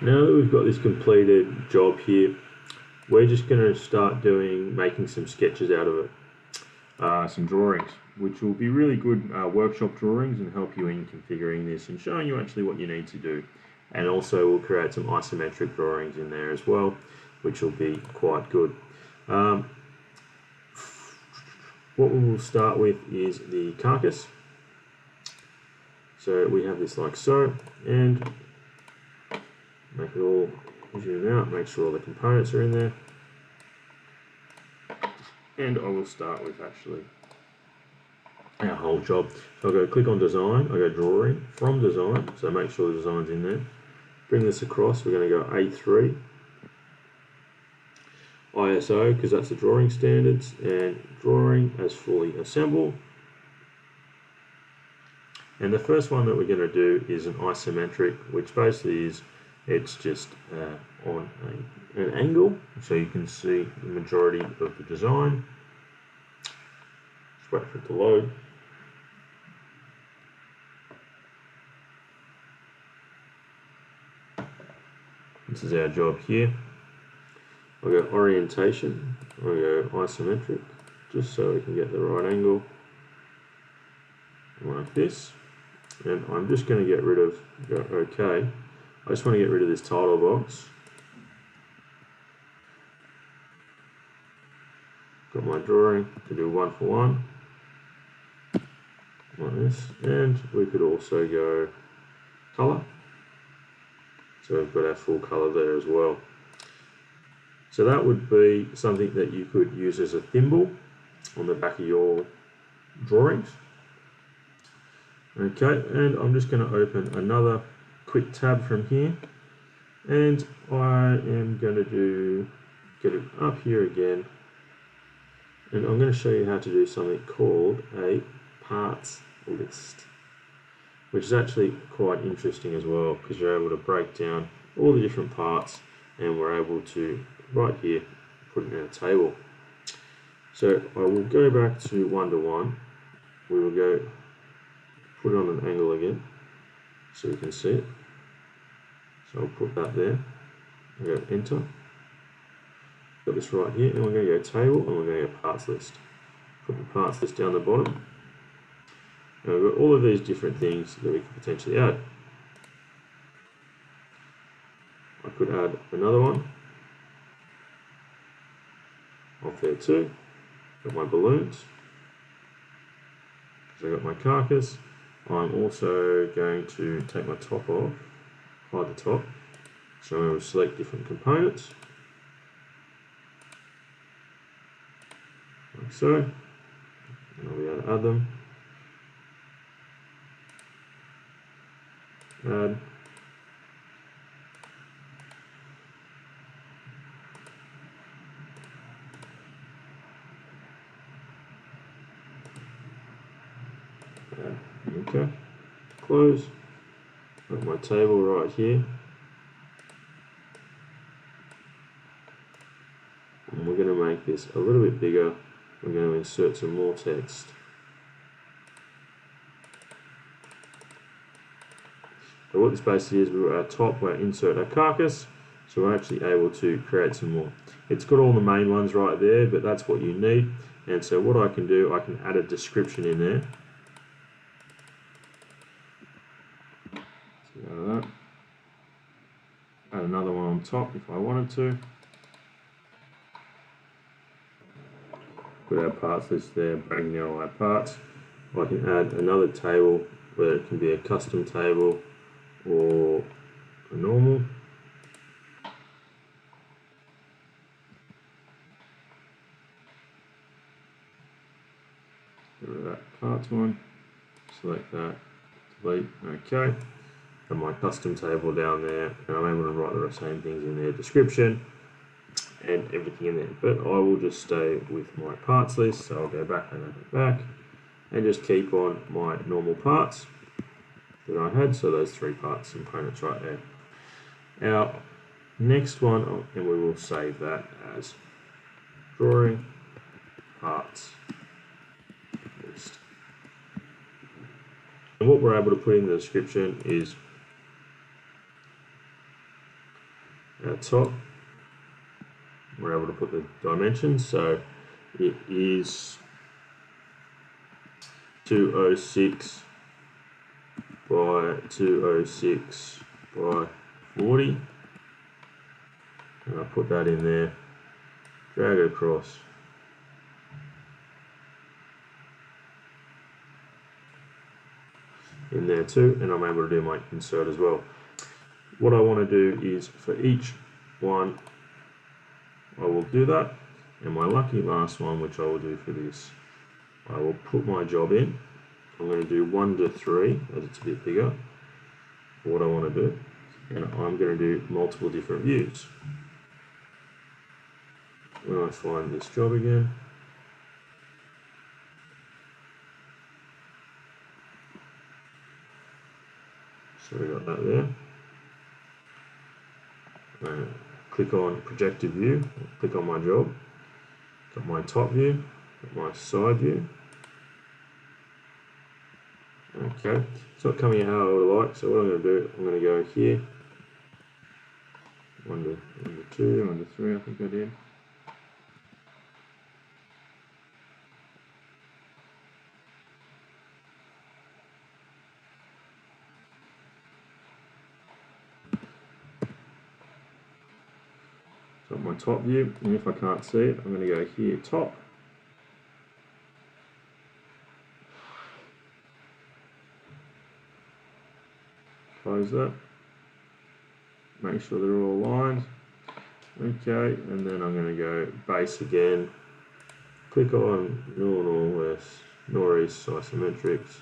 Now that we've got this completed job here, we're just going to start making some sketches out of it. Some drawings, which will be really good workshop drawings and help you in configuring this and showing you actually what you need to do. And also we'll create some isometric drawings in there as well, which will be quite good. What we will start with is the carcass. So we have this like so, and make it all zoom out, make sure all the components are in there. And I will start with actually our whole job. So I'll go click on design, I go drawing from design, so make sure the design's in there. Bring this across, we're going to go A3, ISO, because that's the drawing standards, and drawing as fully assemble. And the first one that we're going to do is an isometric, which basically is, it's just on an angle, so you can see the majority of the design. Just wait for it to load. This is our job here. I'll go orientation, I'll go isometric, just so we can get the right angle, like this. And I'm just going to get rid of, go OK. I just want to get rid of this title box. Got my drawing to do 1 for 1, like this. And we could also go colour. So we've got our full colour there as well. So that would be something that you could use as a thimble on the back of your drawings. Okay, and I'm just going to open another quick tab from here, and I am going to get it up here again, and I'm going to show you how to do something called a parts list, which is actually quite interesting as well, because you're able to break down all the different parts, and we're able to right here put it in a table. So I will go back to 1 to 1. We will go put it on an angle again so we can see it. So I'll put that there. I'll go enter. Got this right here, and we're going to go table, and we're going to go parts list. Put the parts list down the bottom. And we've got all of these different things that we could potentially add. I could add another one off there too. Got my balloons. So I got my carcass. I'm also going to take my top off, hide the top. So I'm going to select different components, like so. And I'll be able to add them. Add. Okay, close. Got my table right here. And we're going to make this a little bit bigger. We're going to insert some more text. So what this basically is, we're at top, we're insert our carcass. So we're actually able to create some more. It's got all the main ones right there, but that's what you need. And so what I can do, I can add a description in there. Out of that. Add another one on top if I wanted to. Put our parts list there, breaking down all our parts. I can add another table, whether it can be a custom table or a normal. Get rid of that parts one. Select that. Delete. Okay. And my custom table down there, and I'm able to write the same things in their description and everything in there. But I will just stay with my parts list, so I'll go back and just keep on my normal parts that I had. So those 3 parts components right there. Our next one, and we will save that as drawing parts list. And what we're able to put in the description is our top, we're able to put the dimensions. So it is 206 by 206 by 40. And I'll put that in there, drag it across. In there too, and I'm able to do my insert as well. What I want to do is for each one, I will do that, and my lucky last one, which I will do for this, I will put my job in. I'm going to do 1 to 3 as it's a bit bigger for what I want to do, and I'm going to do multiple different views. When I find this job again, so we got that there. Click on projected view, click on my job, got my top view, got my side view. Okay, it's not coming out how I would like, so what I'm going to do, I'm going to go here, 1 to 2, 1 to 3 I think I did. So my top view, and if I can't see it, I'm going to go here, top. Close that. Make sure they're all aligned. Okay, and then I'm going to go base again. Click on north, northeast isometrics.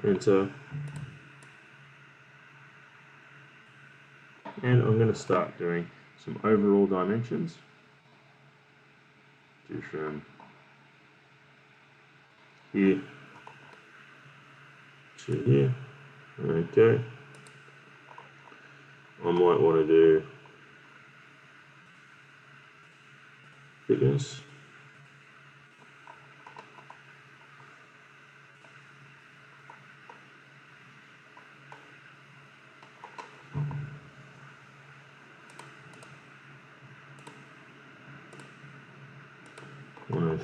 Enter. And I'm going to start doing some overall dimensions. Do from here to here. Okay. I might want to do thickness.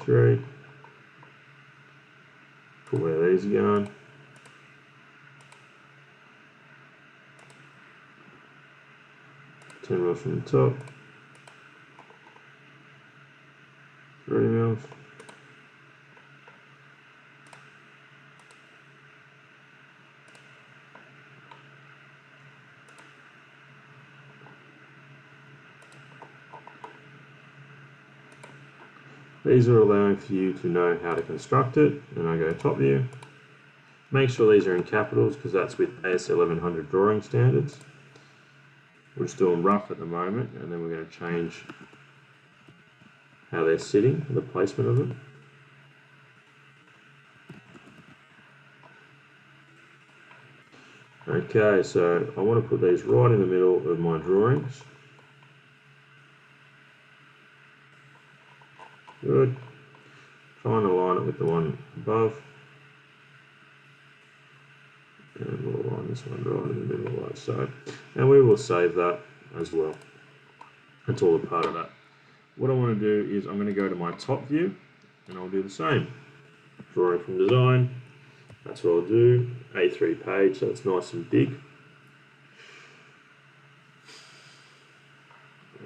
Three. Put where these are going. $10 from the top. 30 mils. These are allowing for you to know how to construct it, and I go top view. Make sure these are in capitals because that's with AS 1100 drawing standards. We're just doing rough at the moment, and then we're going to change how they're sitting, the placement of them. Okay, so I want to put these right in the middle of my drawings. Good. Try and align it with the one above. And we'll align this one right in the middle like so. And we will save that as well. That's all a part of that. What I want to do is I'm going to go to my top view and I'll do the same. Drawing from design. That's what I'll do. A3 page, so it's nice and big.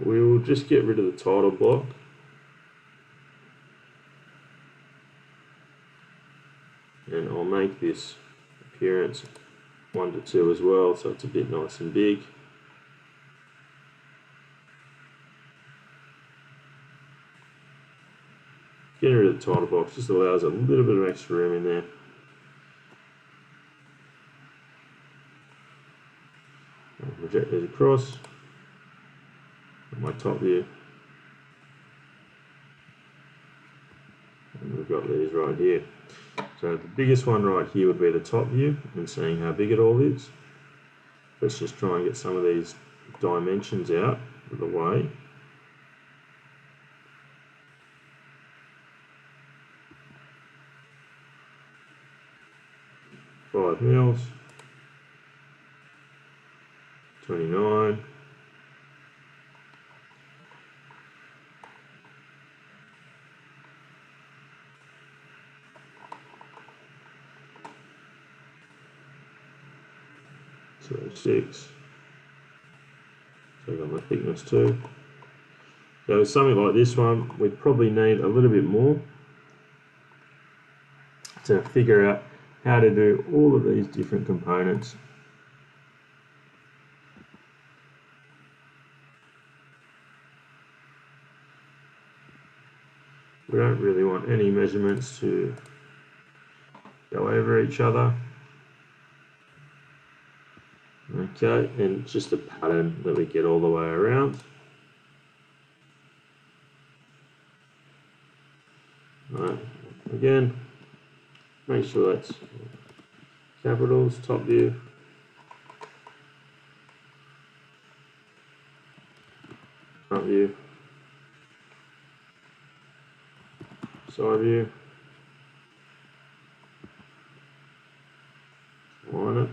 We will just get rid of the title block. And I'll make this appearance 1 to 2 as well, so it's a bit nice and big. Getting rid of the title box just allows a little bit of extra room in there. I'll project these across. My top view. And we've got these right here. So the biggest one right here would be the top view and seeing how big it all is. Let's just try and get some of these dimensions out of the way. $5 mils. 29. So 6. So I've got my thickness too. So with something like this one, we'd probably need a little bit more to figure out how to do all of these different components. We don't really want any measurements to go over each other. Okay, and it's just a pattern that we get all the way around. Right, again, make sure that's capitals, top view. Front view. Side view. Line it.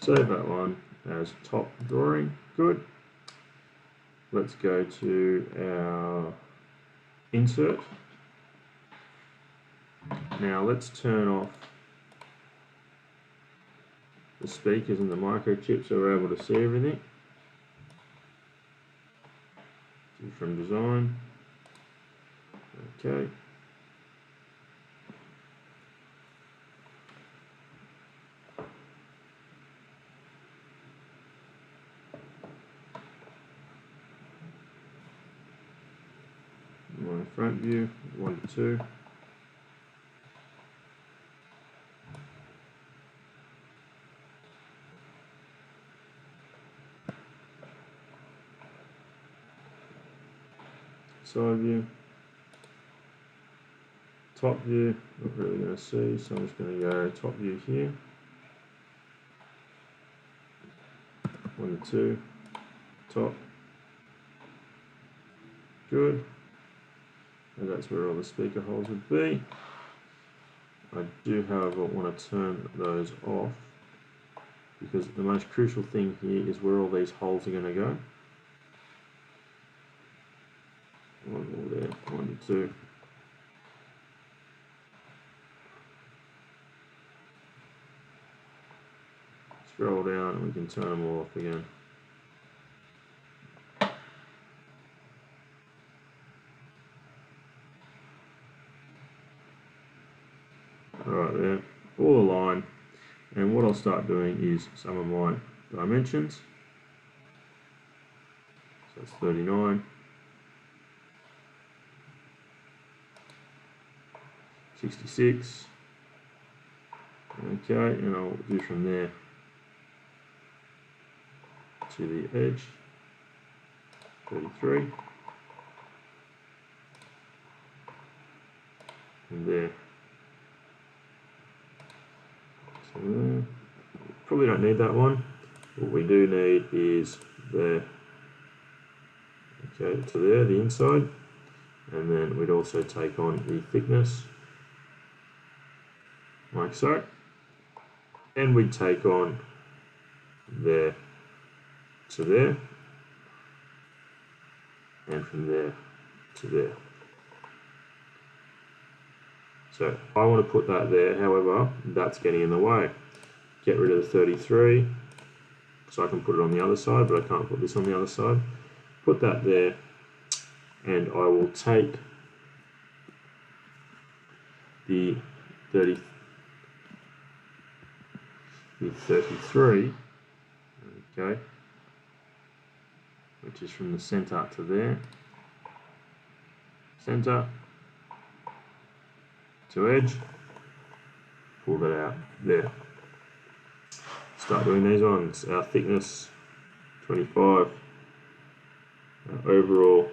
Save that one as top drawing. Good. Let's go to our insert. Now let's turn off the speakers and the microchip so we're able to see everything. From design. Okay. My front view, 1 to 2. Side view. Top view, not really going to see, so I'm just going to go top view here. 1 to 2. Top. Good. And that's where all the speaker holes would be. I do, however, want to turn those off because the most crucial thing here is where all these holes are going to go. 1 more there, 1 to 2. Scroll down and we can turn them all off again. Alright there, all aligned. And what I'll start doing is some of my dimensions. So it's 39. 66. Okay, and I'll do from there to the edge. 33. And there. So there. Probably don't need that one. What we do need is there. Okay, to there, the inside. And then we'd also take on the thickness, like so. And we'd take on there to there. And from there to there. So I want to put that there, however, that's getting in the way. Get rid of the 33, so I can put it on the other side, but I can't put this on the other side. Put that there, and I will take the 33, okay, which is from the center to there, center to edge, pull that out there. Start doing these ones. Our thickness 25, our overall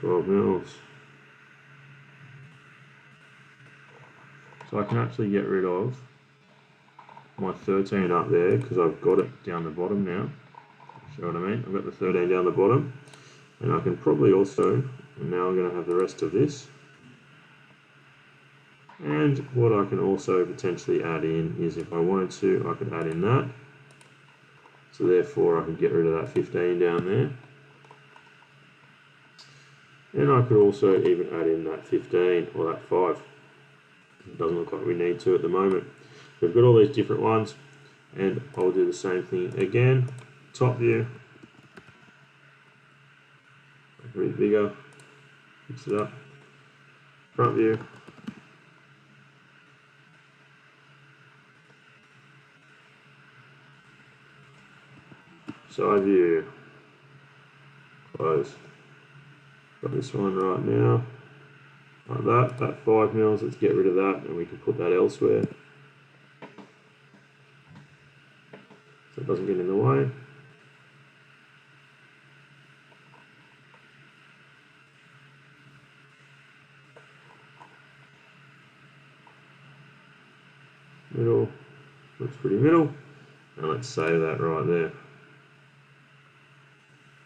12 mils. So I can actually get rid of my 13 up there because I've got it down the bottom now. See what I mean? I've got the 13 down the bottom, and I can probably also, and now I'm going to have the rest of this. And what I can also potentially add in is, if I wanted to, I could add in that. So therefore I could get rid of that 15 down there. And I could also even add in that 15 or that 5. It doesn't look like we need to at the moment. We've got all these different ones, and I'll do the same thing again. Top view, make it a bit bigger, fix it up. Front view, side view, close. Got this one right now, like that 5 mils, let's get rid of that and we can put that elsewhere. So it doesn't get in the way. Middle, looks pretty middle. And let's save that right there.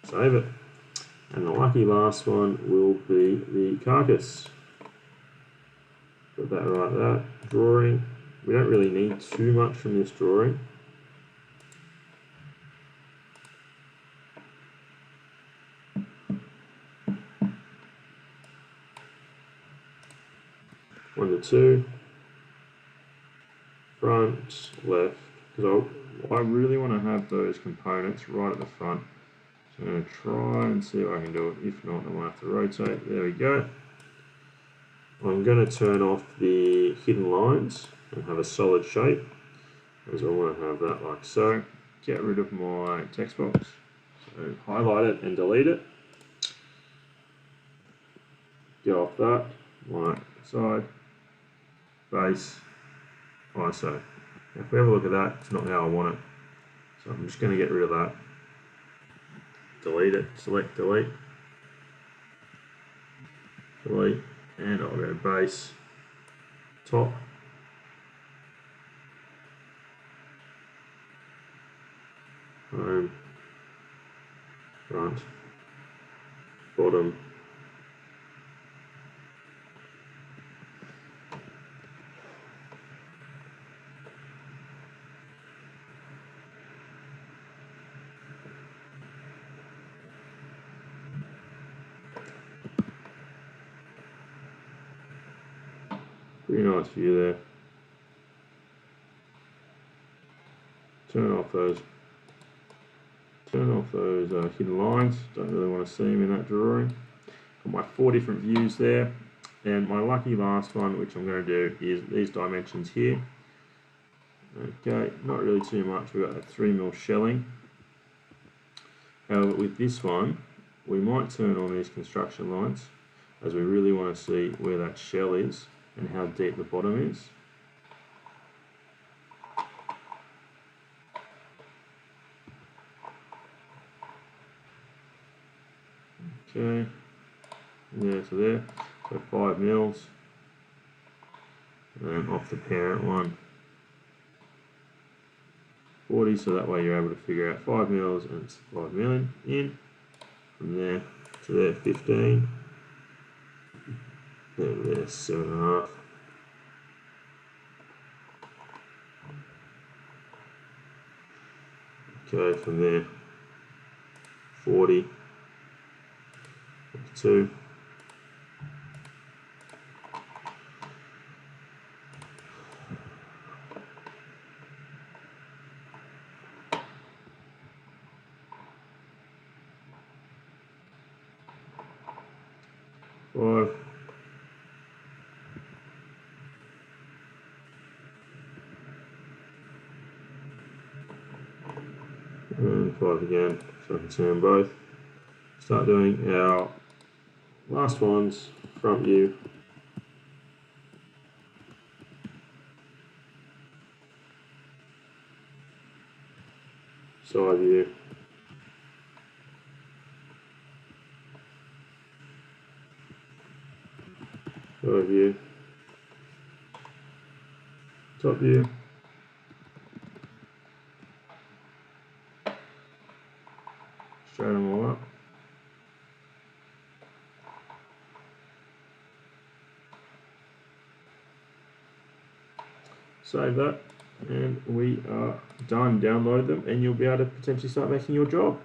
Save it. And the lucky last one will be the carcass. Put that right there. Drawing. We don't really need too much from this drawing. One to two. Front, left. Because I really want to have those components right at the front. So I'm going to try and see if I can do it. If not, I might have to rotate. There we go. I'm going to turn off the hidden lines and have a solid shape, as I want to have that like so. Get rid of my text box. So highlight it and delete it. Get off that. Right side, base, ISO. Now if we have a look at that, it's not how I want it. So I'm just going to get rid of that. Delete it, select delete, delete, and I'll go base, top, home, front, bottom, pretty nice view there. Turn off those hidden lines. Don't really want to see them in that drawing. Got my 4 different views there, and my lucky last one, which I'm going to do, is these dimensions here. Okay, not really too much. We've got that 3mm shelling. However, with this one, we might turn on these construction lines, as we really want to see where that shell is and how deep the bottom is. Okay, there to there, so 5 mils, and then off the parent one, 40, so that way you're able to figure out 5 mils and it's 5 million in. From there to there, 15, there to there, 7.5. Okay, from there, 40, 2. Five, and 5 again, so I can see them both. Start doing our last ones, front view, side view, side view, top view. Straighten them all up. Save that, and we are done. Download them and you'll be able to potentially start making your job.